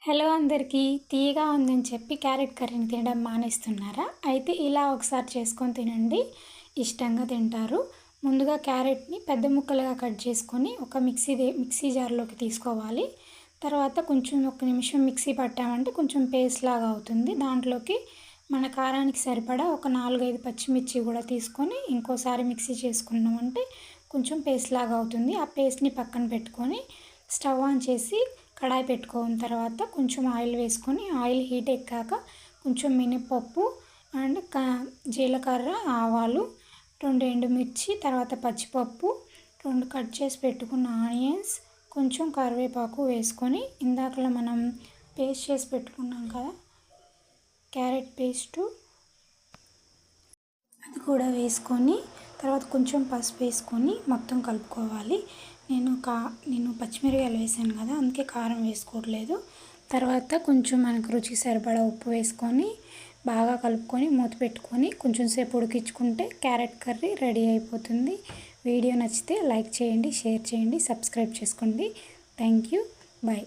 Hello అందరికీ. తీయగా ఉందని చెప్పి క్యారెట్ కర్రీని తినడం మానేస్తున్నారా? అయితే ఇలా ఒకసారి చేసుకొని తినండి, ఇష్టంగా తింటారు. ముందుగా క్యారెట్ని పెద్ద ముక్కలుగా కట్ చేసుకొని ఒక మిక్సీ జార్లోకి తీసుకోవాలి. తర్వాత కొంచెం ఒక నిమిషం మిక్సీ పట్టామంటే కొంచెం పేస్ట్ లాగా అవుతుంది. దాంట్లోకి మన కారానికి సరిపడా ఒక 4-5 పచ్చిమిర్చి కూడా తీసుకొని ఇంకోసారి మిక్సీ చేసుకున్నామంటే కొంచెం పేస్ట్ లాగా అవుతుంది. ఆ పేస్ట్ని పక్కన పెట్టుకొని స్టవ్ ఆన్ చేసి కడాయి పెట్టుకున్న తర్వాత కొంచెం ఆయిల్ వేసుకొని ఆయిల్ హీట్ ఎక్కాక కొంచెం మినపప్పు అండ్ జీలకర్ర, ఆవాలు, 2 ఎండుమిర్చి, తర్వాత పచ్చిపప్పు, 2 కట్ చేసి పెట్టుకున్న ఆనియన్స్, కొంచెం కరివేపాకు వేసుకొని ఇందాకలా మనం పేస్ట్ చేసి పెట్టుకున్నాం కదా క్యారెట్ పేస్టు, అది కూడా వేసుకొని తర్వాత కొంచెం పసుపు వేసుకొని మొత్తం కలుపుకోవాలి. నేను పచ్చిమిరపకాయలు వేసాను కదా, అందుకే కారం వేసుకోవట్లేదు. తర్వాత కొంచెం మనకు రుచికి సరిపడా ఉప్పు వేసుకొని బాగా కలుపుకొని మూత పెట్టుకొని కొంచెం సేపు ఉడికించుకుంటే క్యారెట్ కర్రీ రెడీ అయిపోతుంది. వీడియో నచ్చితే లైక్ చేయండి, షేర్ చేయండి, సబ్స్క్రైబ్ చేసుకోండి. Thank you. బాయ్.